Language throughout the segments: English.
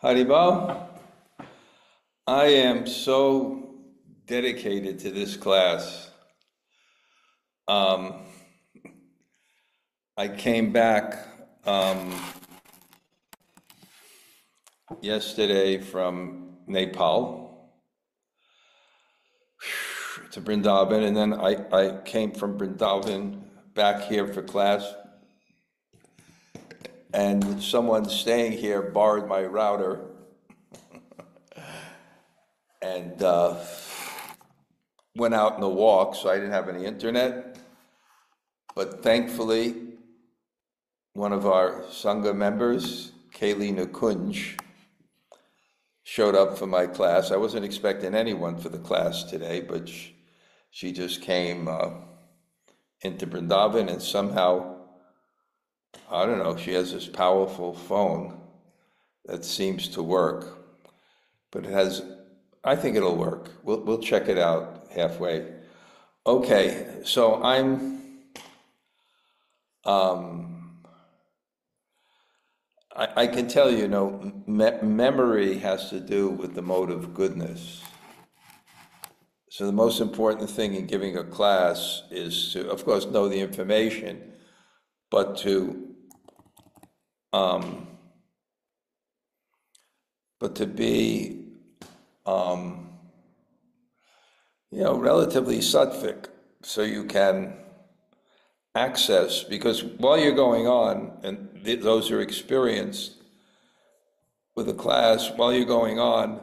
Haribol, I am so dedicated to this class. I came back yesterday from Nepal to Vrindavan, and then I came from Vrindavan back here for class, and someone staying here borrowed my router and went out on a walk, so I didn't have any internet. But thankfully, one of our Sanga members, Kaylee Nakunj, showed up for my class. I wasn't expecting anyone for the class today, but she just came into Vrindavan, and somehow, I don't know, she has this powerful phone that seems to work, but it has, I think it'll work. We'll check it out halfway. Okay, so I can tell you, memory has to do with the mode of goodness. So the most important thing in giving a class is to, of course, know the information, but to be relatively sattvic, so you can access, because while you're going on, and those who are experienced with the class, while you're going on,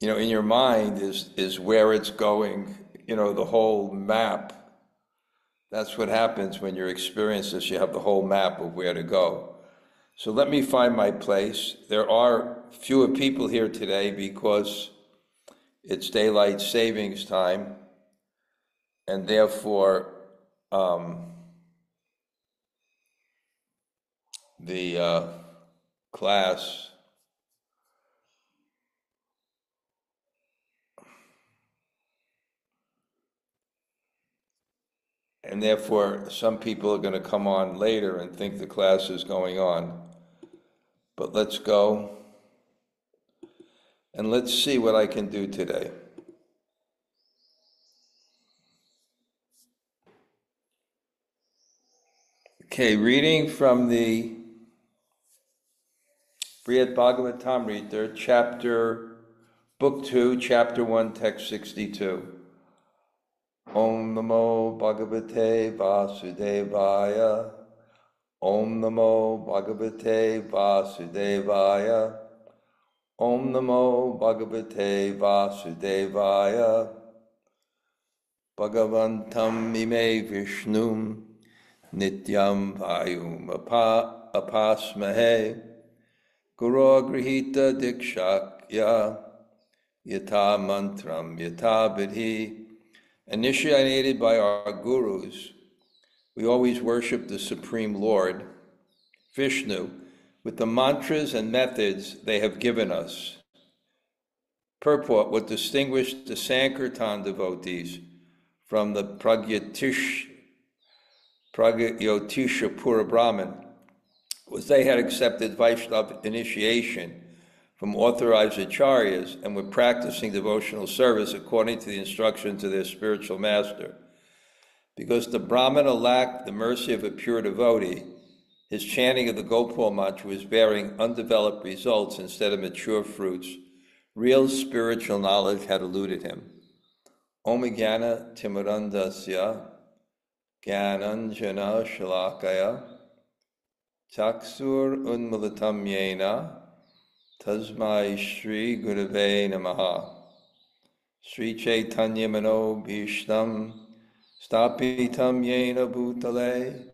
in your mind is where it's going, the whole map. That's what happens when you're experienced this. You have the whole map of where to go. So let me find my place. There are fewer people here today because it's daylight savings time, and therefore the class and therefore some people are going to come on later and think the class is going on. But let's go and let's see what I can do today. Okay, reading from the Bṛhad-bhāgavatāmṛta, Book 2, Chapter 1, Text 62. Om Namo Bhagavate Vasudevaya. Om Namo Bhagavate Vasudevaya. Om Namo Bhagavate Vasudevaya. Bhagavantam ime viṣṇuṁ nityaṁ vayam upāsmahe. Guror gṛhīta-dīkṣākā yathā-mantraṁ yathā-vidhi. Initiated by our gurus, we always worship the Supreme Lord Viṣṇu with the mantras and methods they have given us. Purport: what distinguished the Sankirtan devotees from the Pragyotisha Pura Brahmin was they had accepted Vaishnava initiation from authorized acharyas and were practicing devotional service according to the instructions of their spiritual master. Because the Brahmana lacked the mercy of a pure devotee, his chanting of the Gopal mantra was bearing undeveloped results instead of mature fruits. Real spiritual knowledge had eluded him. Om Jnana Timurandasya Jnananjana Shalakaya Chaksur Unmilitam Yena Tasmai Shri Gurave Namaha. Sri Chaitanya Mano Bhishtam Stapitam Yena Bhutale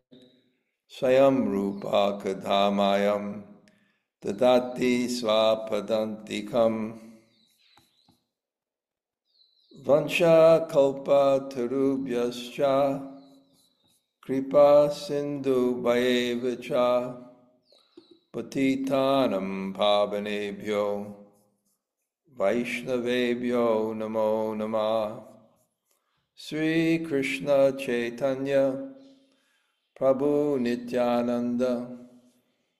Swayam Rupa Kadhamayam Dadati Swapadantikam Vansha Kalpa Tarubhyascha Kripa Sindhu Bhayevacha Patitanam Pavanebhyo Vaishnavebhyo Namo Namah. Sri Krishna Chaitanya Prabhu Nityananda,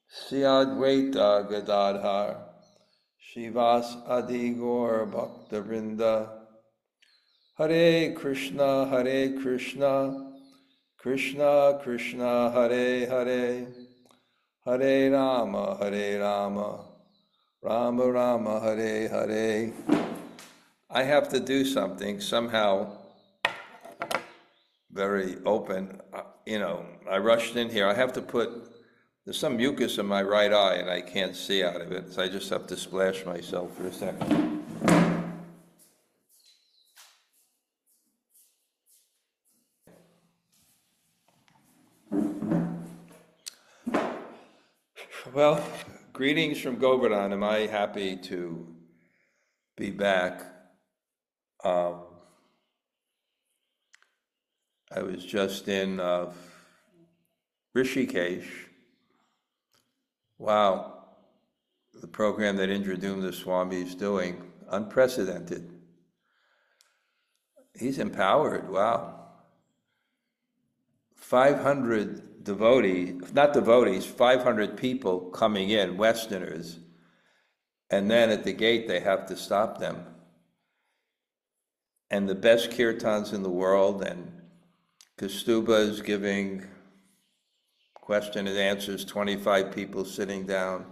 Sri Advaita Gadadhar, Shivas Adi Gaur Bhakta Vrinda, Hare Krishna, Krishna Krishna, Hare Hare, Hare Rama, Rama Rama, Hare Hare. I have to do something somehow very open. I rushed in here. I have to there's some mucus in my right eye and I can't see out of it, so I just have to splash myself for a second. Well, greetings from Govardhan. Am I happy to be back? I was just in Rishikesh. Wow, the program that Bṛhad-bhāgavatāmṛta Swami is doing, unprecedented. He's empowered, wow. 500 devotees, 500 people coming in, Westerners, and then at the gate they have to stop them. And the best kirtans in the world, and Kastuba is giving question and answers, 25 people sitting down.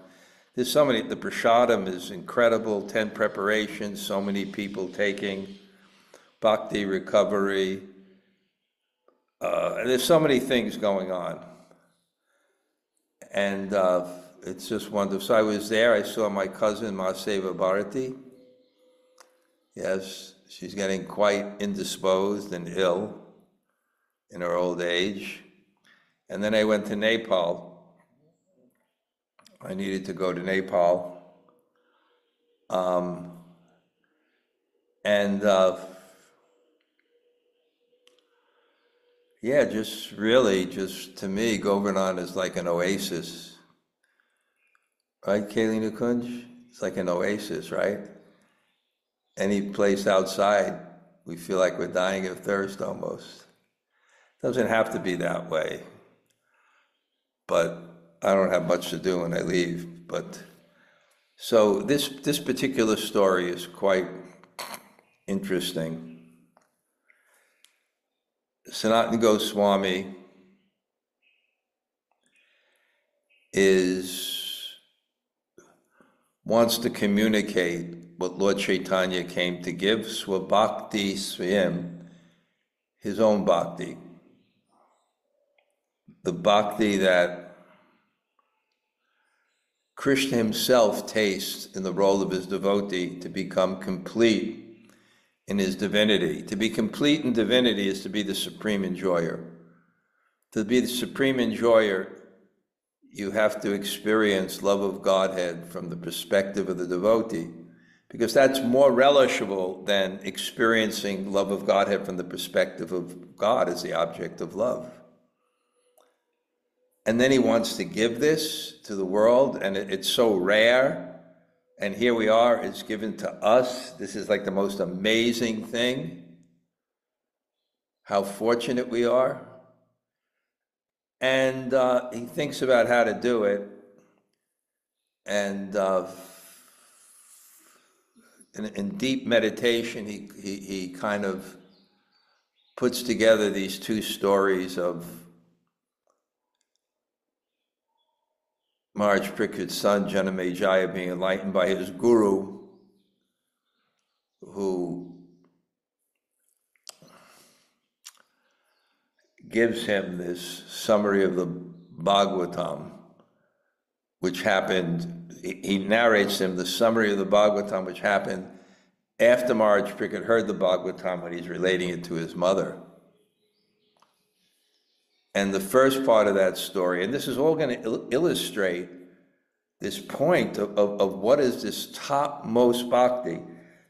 There's so many, the prasadam is incredible, 10 preparations, so many people taking, bhakti recovery, there's so many things going on. And it's just wonderful. So I was there, I saw my cousin, Mahaseva Bharati. Yes, she's getting quite indisposed and ill in her old age. And then I went to Nepal. I needed to go to Nepal. Just to me, Govardhan is like an oasis. Right, Kaili Nukunj? It's like an oasis, right? Any place outside, we feel like we're dying of thirst almost. Doesn't have to be that way. But I don't have much to do when I leave. So this particular story is quite interesting. Sanatana Goswami wants to communicate what Lord Chaitanya came to give, Swabhakti Swayam, his own bhakti. The bhakti that Krishna himself tastes in the role of his devotee to become complete in his divinity. To be complete in divinity is to be the supreme enjoyer. To be the supreme enjoyer, you have to experience love of Godhead from the perspective of the devotee, because that's more relishable than experiencing love of Godhead from the perspective of God as the object of love. And then he wants to give this to the world, and it's so rare. And here we are, it's given to us. This is like the most amazing thing. How fortunate we are. And he thinks about how to do it. And in deep meditation, he kind of puts together these two stories of Maharaj Parikshit's son, Janamejaya, being enlightened by his guru, who gives him this summary of the Bhagavatam, which happened, he narrates him the summary of the Bhagavatam, which happened after Maharaj Parikshit heard the Bhagavatam when he's relating it to his mother. And the first part of that story, and this is all going to illustrate this point of what is this topmost bhakti.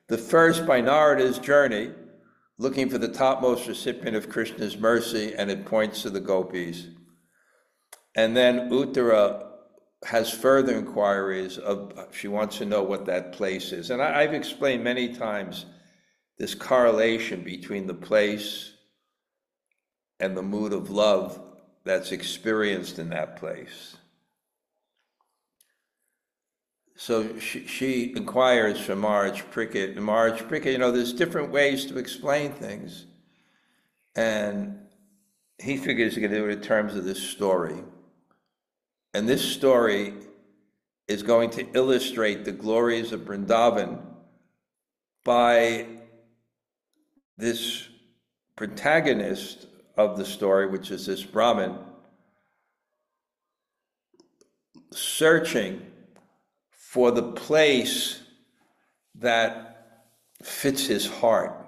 The first, by Narada's journey, looking for the topmost recipient of Krishna's mercy, and it points to the gopis. And then Uttara has further inquiries she wants to know what that place is. And I've explained many times this correlation between the place and the mood of love that's experienced in that place. So she inquires from Maharaj Parikshit, and Maharaj Parikshit, there's different ways to explain things. And he figures he's going to do it in terms of this story. And this story is going to illustrate the glories of Vrindavan by this protagonist of the story, which is this Brahmin, searching for the place that fits his heart.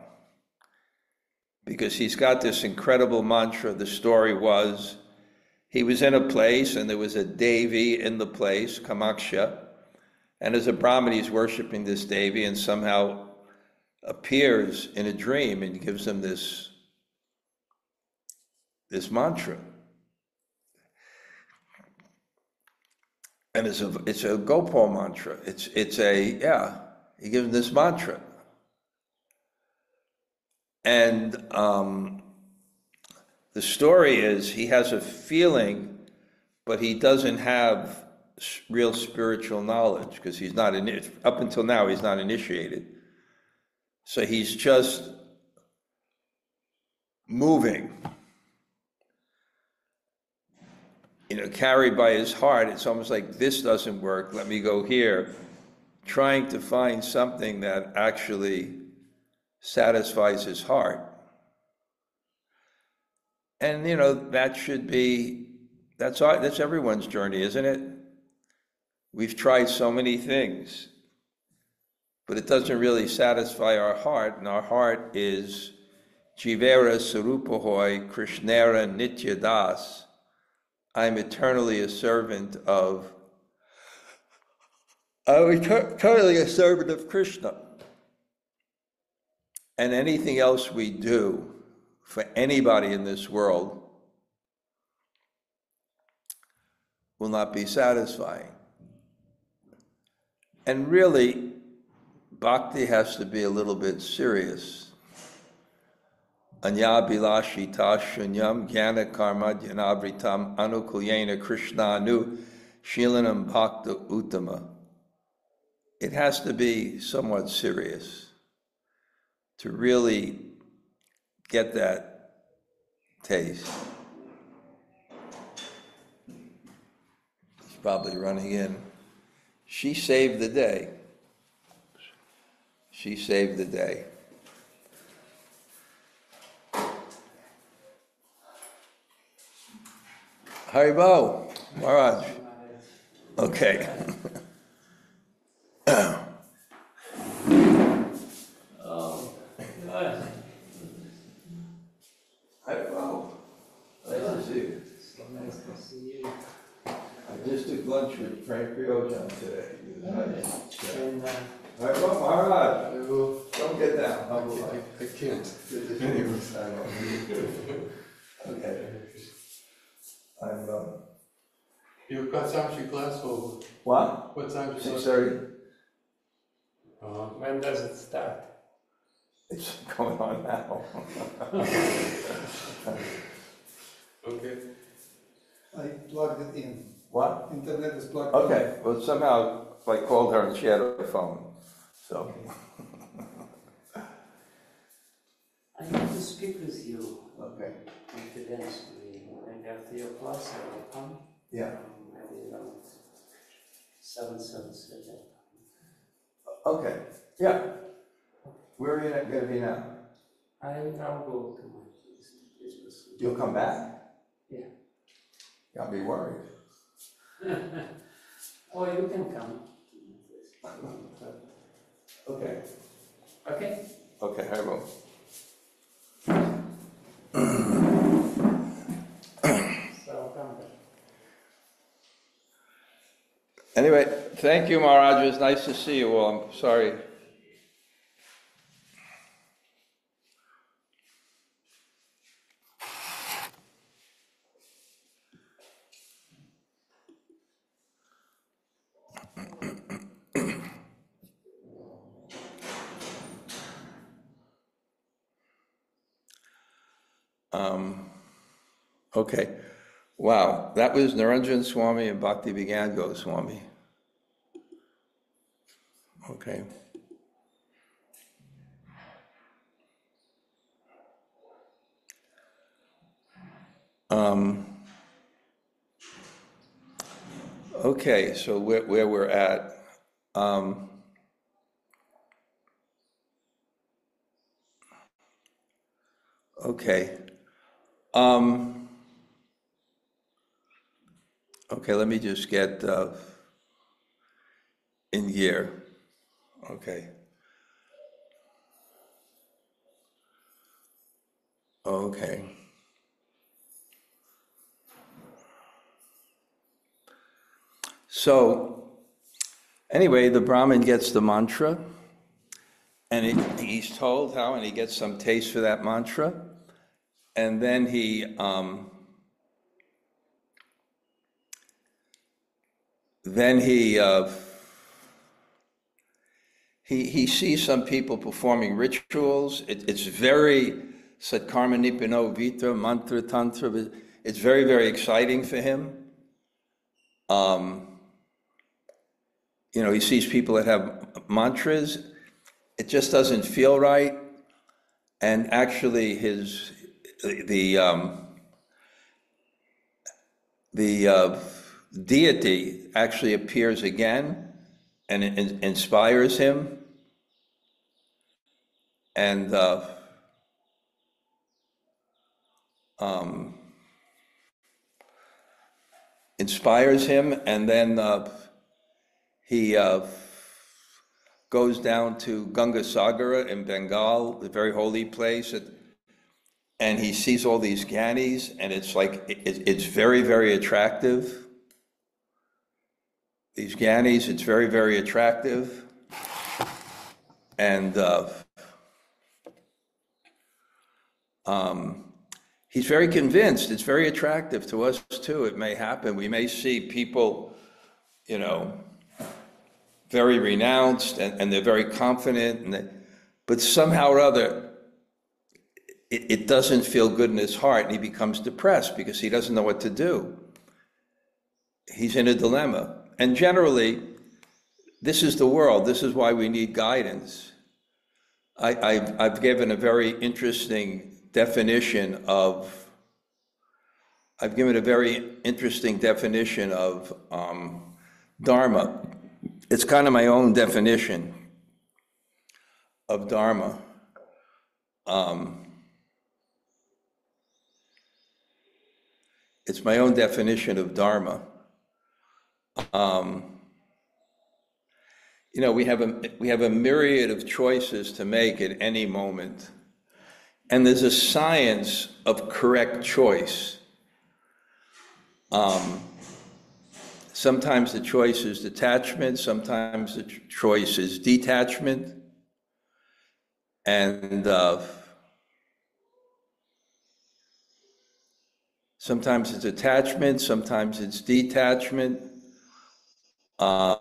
Because he's got this incredible mantra. The story was, he was in a place and there was a Devi in the place, Kamaksha, and as a Brahmin he's worshiping this Devi and somehow appears in a dream and gives him this mantra. And it's a Gopal mantra. He gives him this mantra. And the story is he has a feeling, but he doesn't have real spiritual knowledge because he's not up until now he's not initiated. So he's just moving, carried by his heart. It's almost like, this doesn't work, let me go here, trying to find something that actually satisfies his heart. And that's everyone's journey, isn't it? We've tried so many things, but it doesn't really satisfy our heart, and our heart is Jivera Sarupahoy Krishnera Nitya Das. I'm eternally a servant of Krishna. And anything else we do for anybody in this world will not be satisfying. And really, bhakti has to be a little bit serious. Anya bilashita shunyam jnana karma dhyanavritam anukulyena krishnanu shilanam bhakta uttama. It has to be somewhat serious to really get that taste. He's probably running in. She saved the day. She saved the day. Haribo, Maharaj. Okay. Haribo. Nice to see you. So nice to see you. I just took lunch with Frank Priojan today. He was nice. And, Haribo, Maharaj. Hello. Don't get down. I can't. Good to see you. Okay. I'm, What time's your class over? what? What time's your class? 6:30. When does it start? It's going on now. Okay. I plugged it in. What? Internet is plugged in. Okay, well somehow I called her and she had her phone, so. I need to speak with you Okay. confidentially, and after your class I will come. Yeah. Maybe around 7:30. Okay, yeah. Where are you gonna be now? I'll go to my place. You'll come back? Yeah. I'll be worried. Or you can come. Okay. Okay? Okay, I will. So I'll come back. Anyway, thank you, Maharaj. It was nice to see you all. I'm sorry. Okay. Wow, that was Niranjan Swami and Bhakti-Vigan Goswami. Okay. Okay, so where we're at. Okay. Okay, let me just get in gear. Okay. Okay. So, anyway, the Brahmin gets the mantra, and he's told how, and he gets some taste for that mantra, and then he sees some people performing rituals. It's very satkarma nipino vitra mantra tantra. It's very, very exciting for him. He sees people that have mantras. It just doesn't feel right. And actually, the deity actually appears again and inspires him, and and then he goes down to Ganga Sagara in Bengal, the very holy place, and he sees all these gyanis, and it's like, it's very, very attractive. These gyanis, it's very, very attractive. And he's very convinced. It's very attractive to us too. It may happen. We may see people, very renounced, and they're very confident, but somehow or other, it doesn't feel good in his heart, and he becomes depressed because he doesn't know what to do. He's in a dilemma. And generally, this is the world. This is why we need guidance. I've given a very interesting definition of Dharma. It's kind of my own definition of Dharma. It's my own definition of Dharma. We have a myriad of choices to make at any moment. And there's a science of correct choice. Sometimes the choice is detachment, sometimes the choice is detachment. And sometimes it's attachment, sometimes it's detachment. The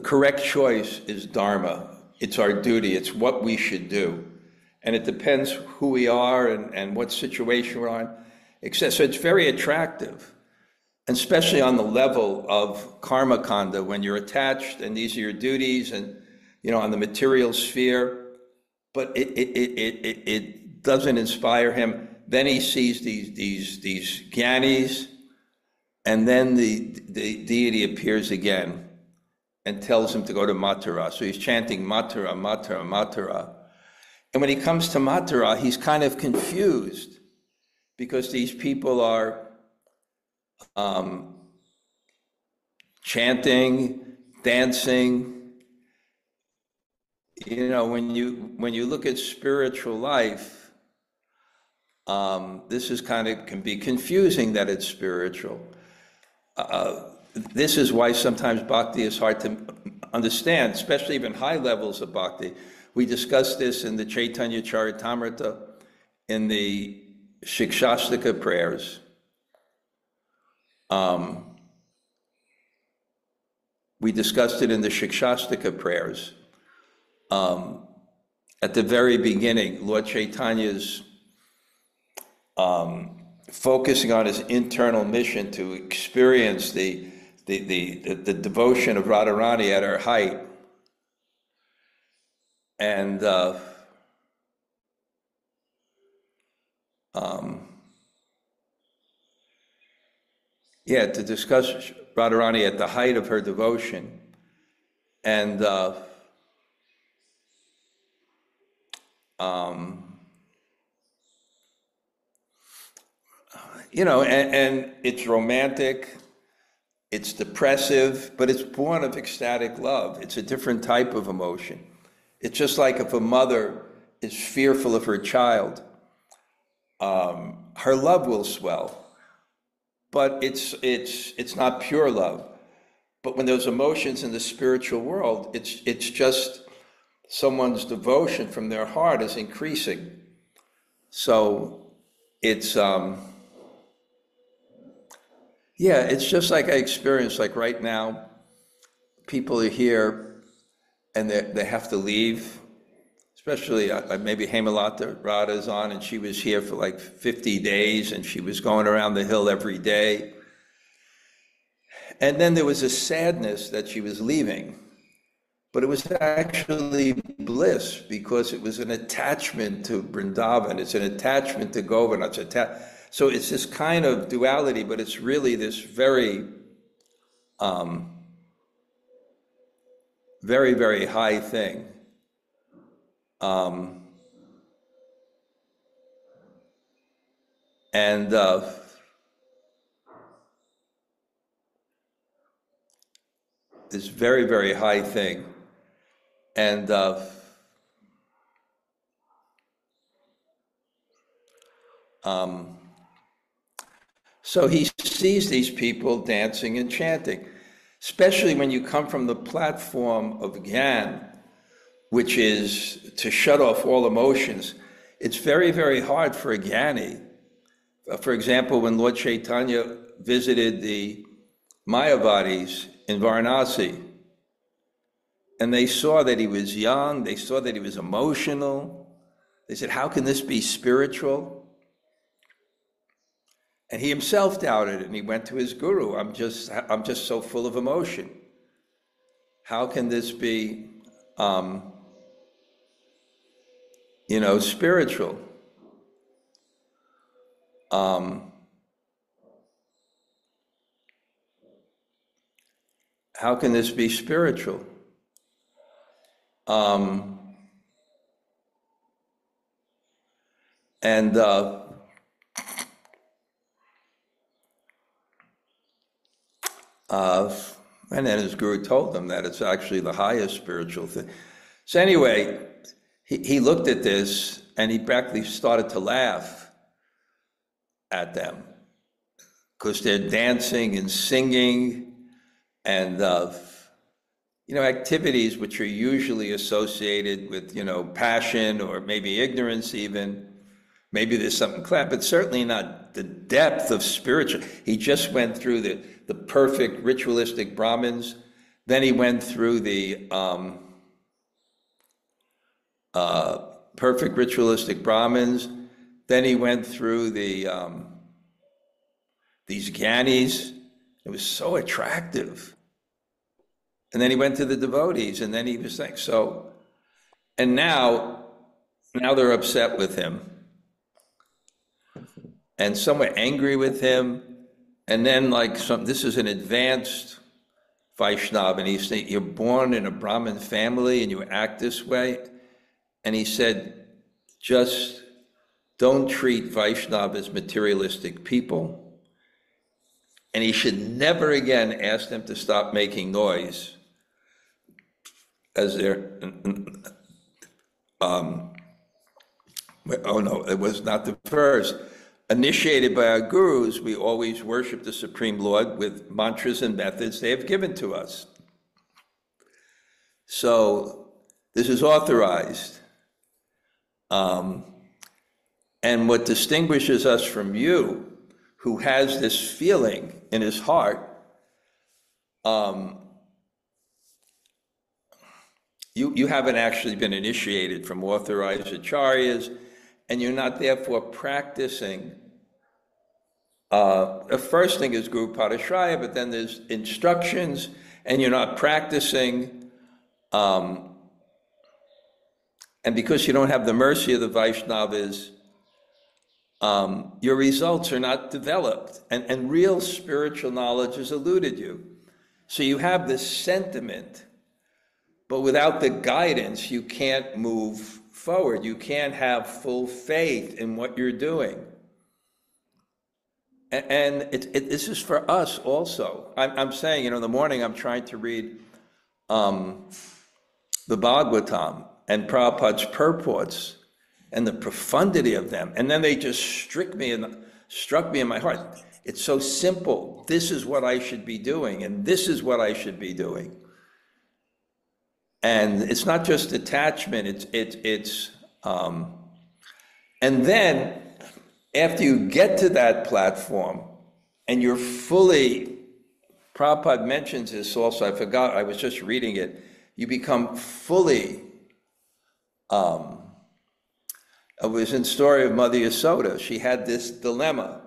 correct choice is Dharma. It's our duty. It's what we should do. And it depends who we are and what situation we're in. So it's very attractive, and especially on the level of karma kanda, when you're attached and these are your duties, and on the material sphere. But it doesn't inspire him. Then he sees these gyanis, and then the deity appears again and tells him to go to Mathura. So he's chanting Mathura, Mathura, Mathura. And when he comes to Mathura, he's kind of confused because these people are chanting, dancing. When you look at spiritual life, this can be confusing that it's spiritual. This is why sometimes bhakti is hard to understand, especially even high levels of bhakti. We discussed this in the Chaitanya Charitamrita, in the Shikshashtaka prayers. We discussed it in the Shikshashtaka prayers. at the very beginning, Lord Chaitanya's focusing on his internal mission to experience the devotion of Radharani at her height. And to discuss Radharani at the height of her devotion. And and it's romantic, it's depressive, but it's born of ecstatic love. It's a different type of emotion. It's just like if a mother is fearful of her child, her love will swell, but it's not pure love. But when those emotions in the spiritual world, it's just someone's devotion from their heart is increasing. So it's it's just like I experienced, like right now, people are here and they have to leave, especially maybe Hemalata Radha's on, and she was here for like 50 days and she was going around the hill every day. And then there was a sadness that she was leaving, but it was actually bliss because it was an attachment to Vrindavan, it's an attachment to Govardhan, so it's this kind of duality, but it's really this very, very, very high thing. This very, very high thing. And so he sees these people dancing and chanting, especially when you come from the platform of Gyan, which is to shut off all emotions. It's very, very hard for a Gyani. For example, when Lord Chaitanya visited the Mayavadis in Varanasi, and they saw that he was young, they saw that he was emotional, they said, how can this be spiritual? And he himself doubted it, and he went to his guru, I'm just so full of emotion. How can this be, spiritual? How can this be spiritual? And then his guru told him that it's actually the highest spiritual thing. So anyway, he looked at this and he practically started to laugh at them because they're dancing and singing and activities which are usually associated with passion or maybe ignorance even. Maybe there's something but certainly not the depth of spiritual. He just went through the perfect ritualistic Brahmins, then he went through the perfect ritualistic Brahmins, then he went through the these Gyanis. It was so attractive. And then he went to the devotees, and then he was like, and now they're upset with him. And some were angry with him. And then this is an advanced Vaishnav, and he's saying, you're born in a Brahmin family and you act this way. And he said, just don't treat Vaishnav as materialistic people. And he should never again ask them to stop making noise as they're, oh no, it was not the first. Initiated by our gurus, we always worship the Supreme Lord with mantras and methods they have given to us. So this is authorized. And what distinguishes us from you, who has this feeling in his heart, you haven't actually been initiated from authorized acharyas, and you're not therefore practicing. The first thing is Guru Padashraya, but then there's instructions, and you're not practicing. And because you don't have the mercy of the Vaishnavas, your results are not developed, and real spiritual knowledge has eluded you. So you have this sentiment, but without the guidance, you can't move forward. You can't have full faith in what you're doing. And this is for us also. I'm saying, in the morning I'm trying to read the Bhagavatam and Prabhupada's purports and the profundity of them. And then they just struck me in my heart. It's so simple. This is what I should be doing, and this is what I should be doing. And it's not just attachment, and then after you get to that platform and you're fully, Prabhupada mentions this also, I forgot, I was just reading it, you become fully, it was in story of Mother Yasoda. She had this dilemma.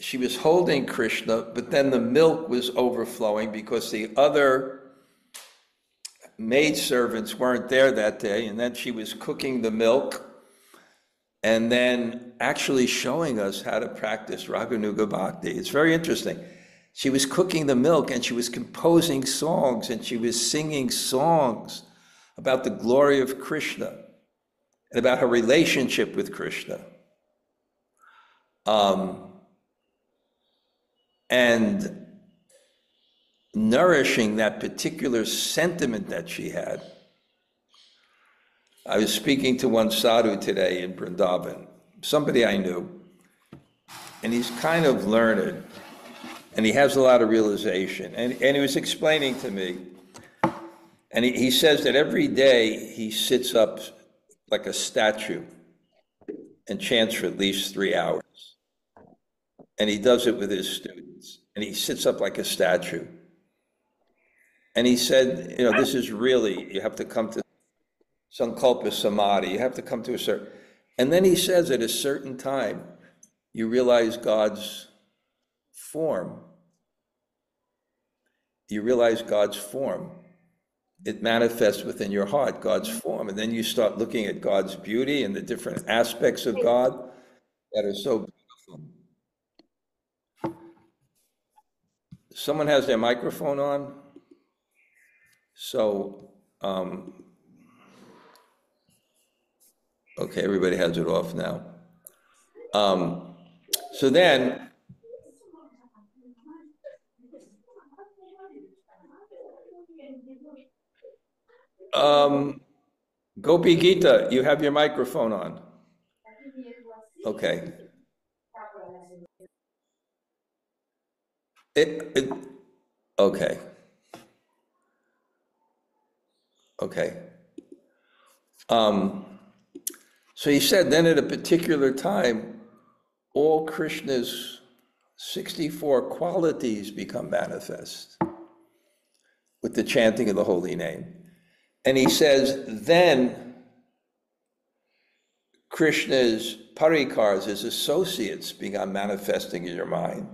She was holding Krishna, but then the milk was overflowing because the other maidservants weren't there that day, and then she was cooking the milk and then actually showing us how to practice Raganuga Bhakti. It's very interesting. She was cooking the milk and she was composing songs and she was singing songs about the glory of Krishna and about her relationship with Krishna. And nourishing that particular sentiment that she had. I was speaking to one sadhu today in Vrindavan, somebody I knew, and he's kind of learned, and he has a lot of realization, and he was explaining to me, and he says that every day he sits up like a statue and chants for at least 3 hours. And he does it with his students, and he sits up like a statue. And he said, this is really, you have to come to Sankalpa Samadhi, you have to come to a certain, and then he says at a certain time, you realize God's form. You realize God's form. It manifests within your heart, God's form. And then you start looking at God's beauty and the different aspects of God that are so beautiful. Someone has their microphone on. So, okay, everybody has it off now. So then, Gopi Gita, you have your microphone on. Okay. Okay. Okay. So he said, then at a particular time, all Krishna's 64 qualities become manifest with the chanting of the holy name. And he says, then Krishna's parikars, his associates, began manifesting in your mind.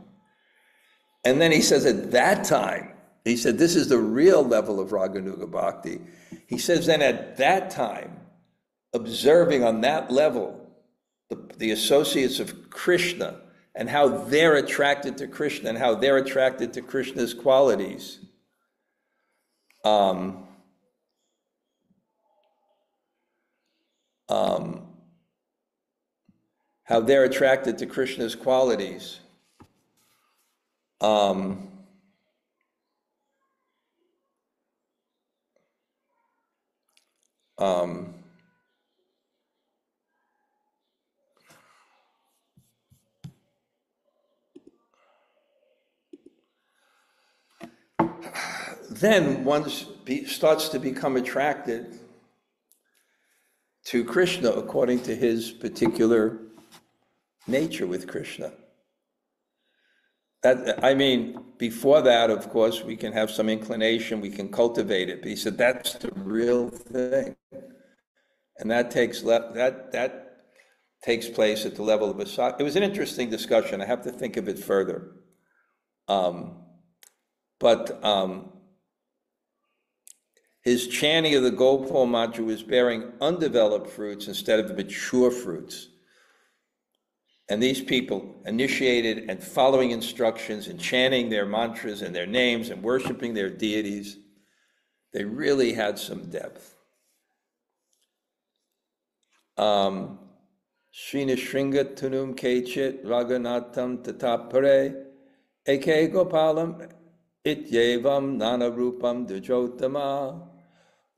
And then he says, at that time, he said, this is the real level of Raganuga Bhakti. He says, then at that time, observing on that level, the associates of Krishna and how they're attracted to Krishna and how they're attracted to Krishna's qualities. How they're attracted to Krishna's qualities. Then one starts to become attracted to Krishna according to his particular nature with Krishna. That, I mean, before that, of course, we can have some inclination, we can cultivate it. But he said that's the real thing, and that takes place at the level of a sadhaka. It was an interesting discussion. I have to think of it further. But his chanting of the Gopal mantra was bearing undeveloped fruits instead of mature fruits. And these people, initiated and following instructions and chanting their mantras and their names and worshiping their deities, they really had some depth. Srina Shringa Tunum Kechit Raghunatam Tatapare Eke Gopalam Ityevam Nana Rupam Dujotama.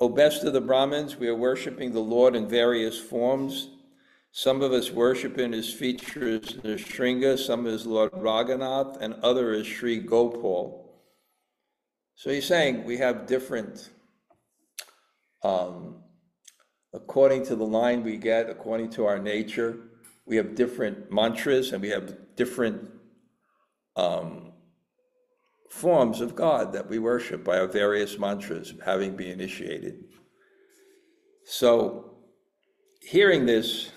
O best of the Brahmins, we are worshiping the Lord in various forms. Some of us worship in his features Nrsimha, some as Lord Raghunath, and other as Sri Gopal. So he's saying we have different, according to the line we get, according to our nature, we have different mantras and we have different forms of God that we worship by our various mantras, having been initiated. So hearing this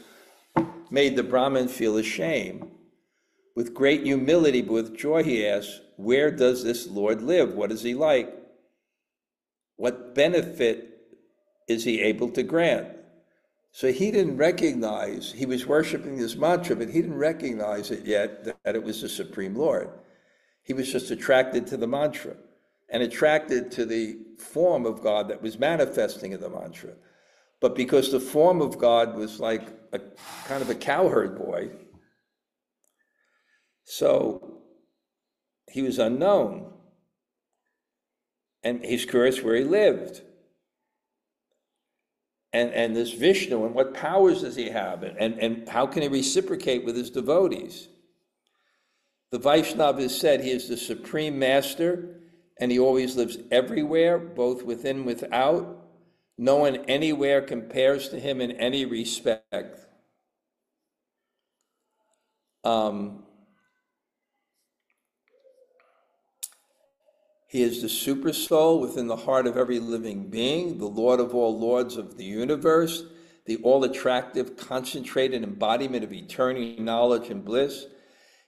made the Brahmin feel ashamed. With great humility, but with joy, he asked, where does this Lord live? What is he like? What benefit is he able to grant? So he didn't recognize, he was worshiping this mantra, but he didn't recognize it yet that it was the Supreme Lord. He was just attracted to the mantra and attracted to the form of God that was manifesting in the mantra. But because the form of God was like a kind of a cowherd boy, so he was unknown. And he's curious where he lived. And this Viṣṇu, and what powers does he have? And how can he reciprocate with his devotees? The Vaishnava has said he is the Supreme Master, and he always lives everywhere, both within and without. No one anywhere compares to him in any respect. He is the super soul within the heart of every living being, the Lord of all lords of the universe, the all-attractive, concentrated embodiment of eternal knowledge and bliss.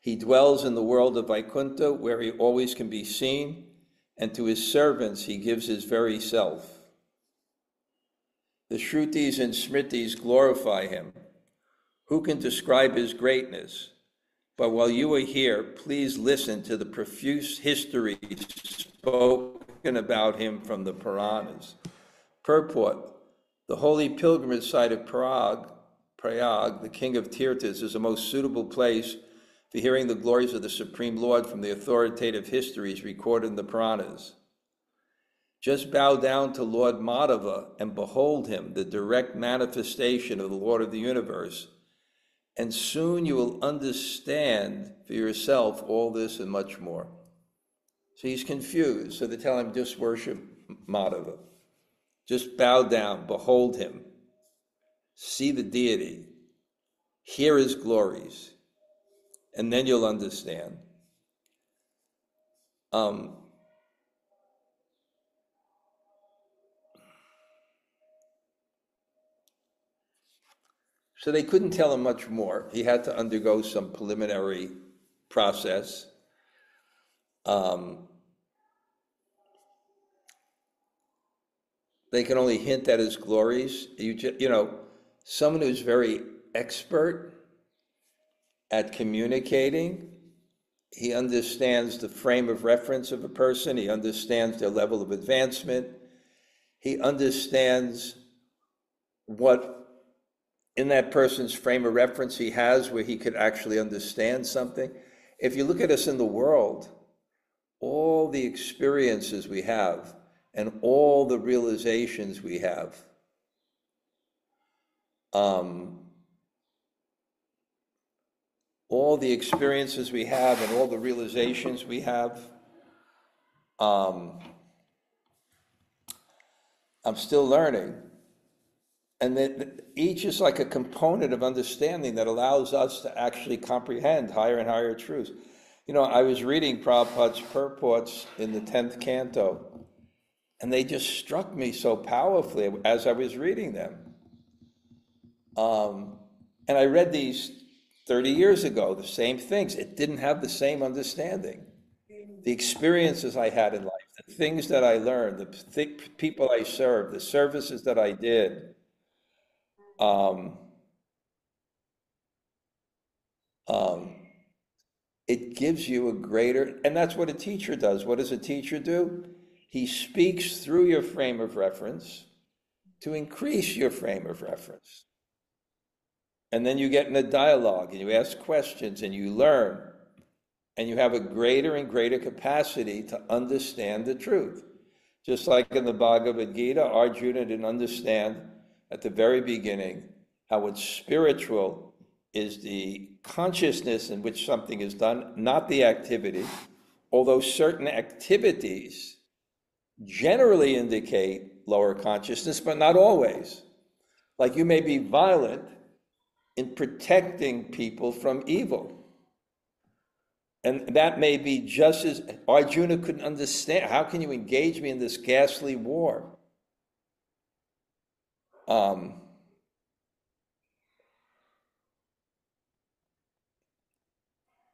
He dwells in the world of Vaikuntha, where he always can be seen, and to his servants he gives his very self. The Shrutis and Smritis glorify him. Who can describe his greatness? But while you are here, please listen to the profuse histories spoken about him from the Puranas. Purport: the holy pilgrimage site of Prayag, the king of Tirthas, is a most suitable place for hearing the glories of the Supreme Lord from the authoritative histories recorded in the Puranas. Just bow down to Lord Madhava and behold him, the direct manifestation of the Lord of the universe, and soon you will understand for yourself all this and much more. So he's confused, so they tell him, just worship Madhava. Just bow down, behold him, see the deity, hear his glories, and then you'll understand. So they couldn't tell him much more. He had to undergo some preliminary process. They can only hint at his glories. Someone who's very expert at communicating, he understands the frame of reference of a person, he understands their level of advancement, he understands what in that person's frame of reference he has where he could actually understand something. If you look at us in the world, all the experiences we have and all the realizations we have, all the experiences we have and all the realizations we have, I'm still learning. And then each is like a component of understanding that allows us to actually comprehend higher and higher truths. You know, I was reading Prabhupada's purports in the 10th canto, and they just struck me so powerfully as I was reading them. And I read these 30 years ago, the same things. It didn't have the same understanding. The experiences I had in life, the things that I learned, the people I served, the services that I did, it gives you a greater, and that's what a teacher does. What does a teacher do? He speaks through your frame of reference to increase your frame of reference. And then you get in a dialogue and you ask questions and you learn, and you have a greater and greater capacity to understand the truth. Just like in the Bhagavad Gita, Arjuna didn't understand at the very beginning how what's spiritual is the consciousness in which something is done, not the activity, although certain activities generally indicate lower consciousness, but not always. Like you may be violent in protecting people from evil. And that may be just as Arjuna couldn't understand. How can you engage me in this ghastly war?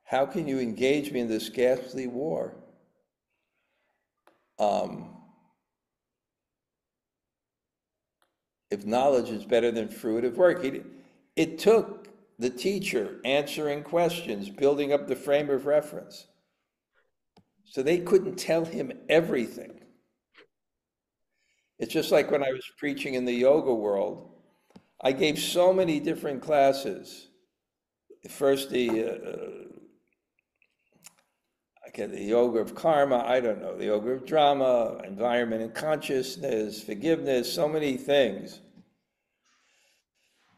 How can you engage me in this ghastly war? If knowledge is better than fruitive work. It took the teacher answering questions, building up the frame of reference. So they couldn't tell him everything. It's just like when I was preaching in the yoga world. I gave so many different classes. First, the yoga of karma, I don't know, the yoga of drama, environment and consciousness, forgiveness, so many things.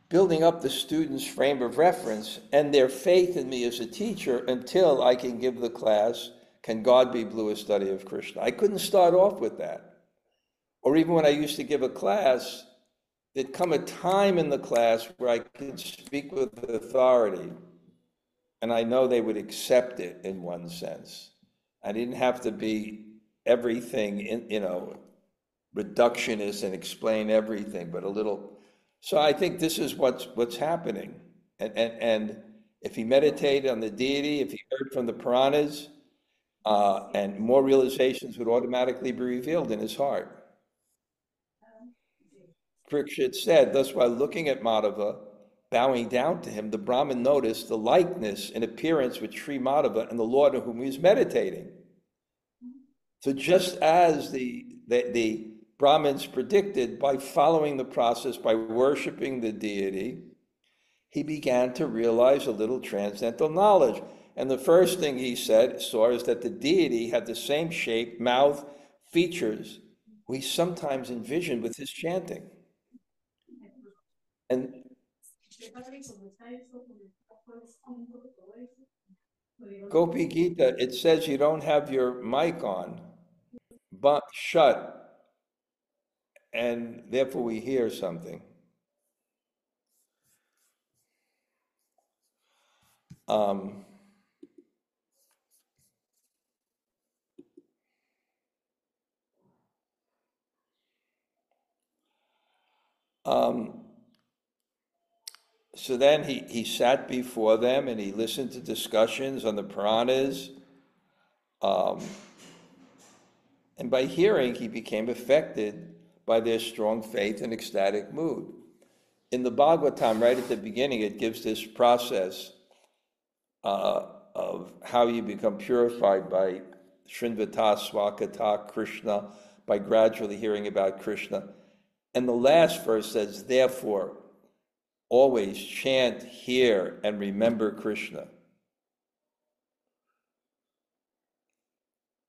Building up the student's frame of reference and their faith in me as a teacher until I can give the class, Can God Be Blue, a study of Krishna? I couldn't start off with that. Or even when I used to give a class, there'd come a time in the class where I could speak with authority, and I know they would accept it in one sense. I didn't have to be everything, reductionist and explain everything, but a little. So I think this is what's happening. And if he meditated on the deity, if he heard from the Puranas, and more realizations would automatically be revealed in his heart. Parikshit said, thus while looking at Madhava, bowing down to him, the Brahmin noticed the likeness in appearance with Sri Madhava and the Lord on whom he was meditating. So just as the Brahmins predicted, by following the process, by worshiping the deity, he began to realize a little transcendental knowledge. And the first thing he saw is that the deity had the same shape, mouth, features we sometimes envision with his chanting. And Gopi Gita, it says you don't have your mic on, but shut, and therefore we hear something. So then he sat before them and he listened to discussions on the Puranas. And by hearing, he became affected by their strong faith and ecstatic mood. In the Bhagavatam, right at the beginning, it gives this process of how you become purified by Srinvata Swakata Krishna, by gradually hearing about Krishna. And the last verse says, therefore, always chant, hear, and remember Krishna.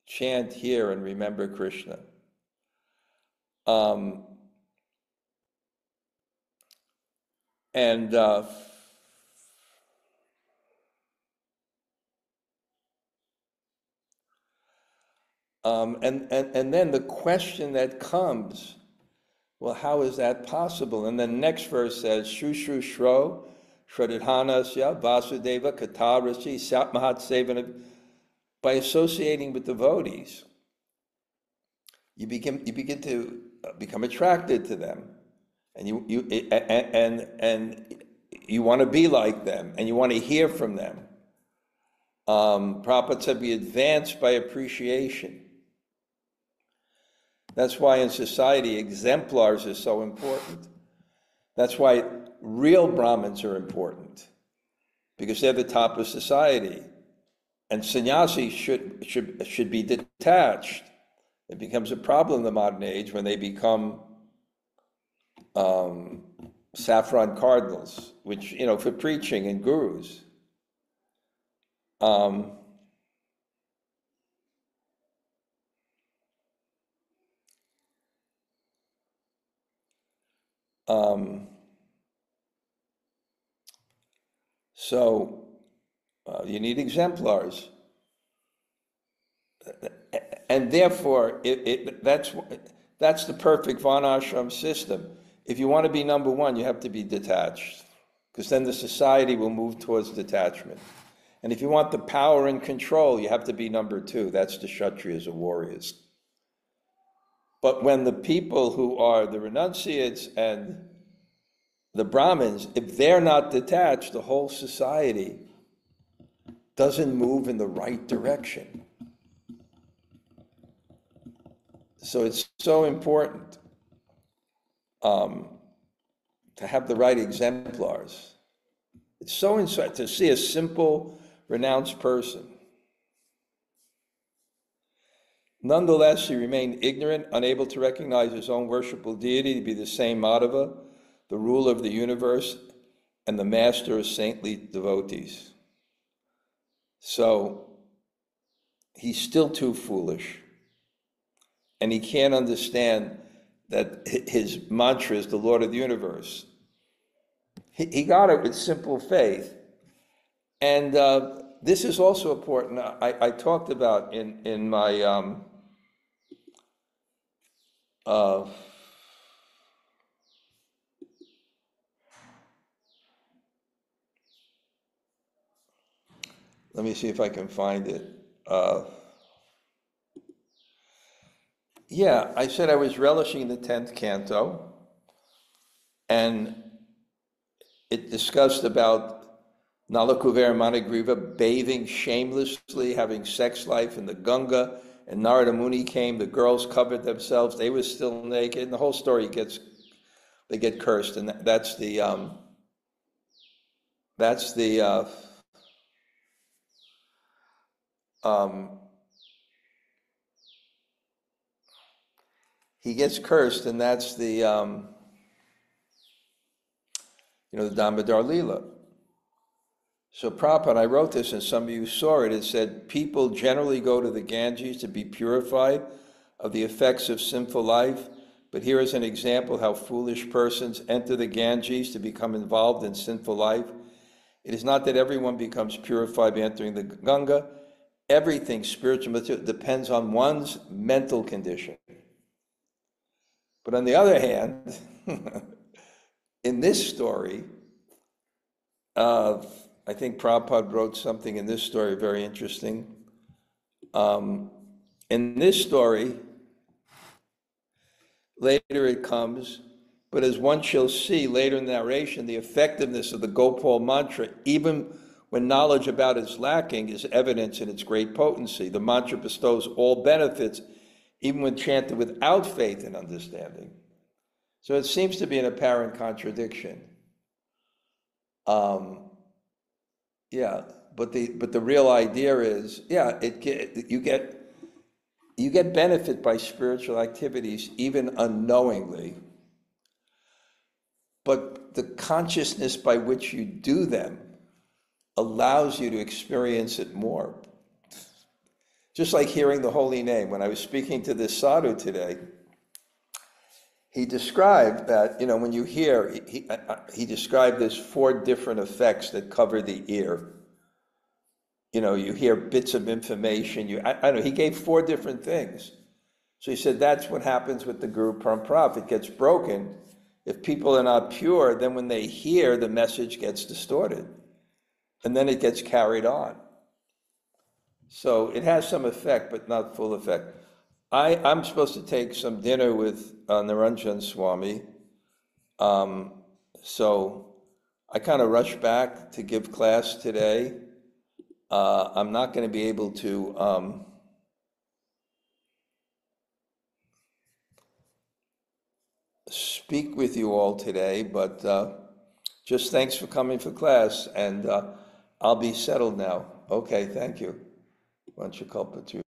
Chant, hear, and remember Krishna. And then the question that comes, well, how is that possible? And then the next verse says, Shushu Shro, Shradhanasya, Vasudeva, Katarasi, Satmahat Sevana, by associating with devotees, you begin to become attracted to them, and you want to be like them, and you want to hear from them. Prabhupada said we advance by appreciation. That's why in society exemplars is so important. That's why real Brahmins are important, because they're the top of society. And sannyasis should be detached. It becomes a problem in the modern age when they become saffron cardinals, which, for preaching and gurus. So you need exemplars, and therefore that's the perfect varnashram system. If you want to be number one, you have to be detached, because then the society will move towards detachment. And if you want the power and control, you have to be number two. That's the Kshatriyas or warriors. But when the people who are the renunciates and the Brahmins, if they're not detached, the whole society doesn't move in the right direction. So it's so important to have the right exemplars. It's so insight to see a simple, renounced person. Nonetheless, he remained ignorant, unable to recognize his own worshipful deity to be the same Madhava, the ruler of the universe, and the master of saintly devotees. So he's still too foolish, and he can't understand that his mantra is the Lord of the universe. He got it with simple faith. And this is also important. I talked about in my let me see if I can find it. Yeah, I said I was relishing the 10th canto, and it discussed about Nalakuvera Manigriva bathing shamelessly, having sex life in the Ganga, and Narada Muni came, the girls covered themselves, they were still naked, and the whole story they get cursed, and that's the he gets cursed, and that's the the Damodar Leela. So Prabhupada, I wrote this, and some of you saw it. It said, people generally go to the Ganges to be purified of the effects of sinful life, but here is an example how foolish persons enter the Ganges to become involved in sinful life. It is not that everyone becomes purified by entering the Ganga. Everything spiritual material depends on one's mental condition. But on the other hand, in this story, I think Prabhupada wrote something in this story very interesting. In this story, later it comes, but as one shall see later in the narration, the effectiveness of the Gopal mantra, even when knowledge about it is lacking, is evidence in its great potency. The mantra bestows all benefits, even when chanted without faith and understanding. So it seems to be an apparent contradiction. Yeah, but the real idea is, you get benefit by spiritual activities even unknowingly, but the consciousness by which you do them allows you to experience it more. Just like hearing the holy name. When I was speaking to this sadhu today, he described that, when you hear, he described there's 4 different effects that cover the ear. You hear bits of information. I don't know, he gave 4 different things. So he said that's what happens with the Guru Parampara. It gets broken. If people are not pure, then when they hear, the message gets distorted. And then it gets carried on. So it has some effect, but not full effect. I'm supposed to take some dinner with Dhanurdhara Swami. So I kind of rushed back to give class today. I'm not going to be able to speak with you all today, but just thanks for coming for class, and I'll be settled now. Okay, thank you. Vancha kalpatu.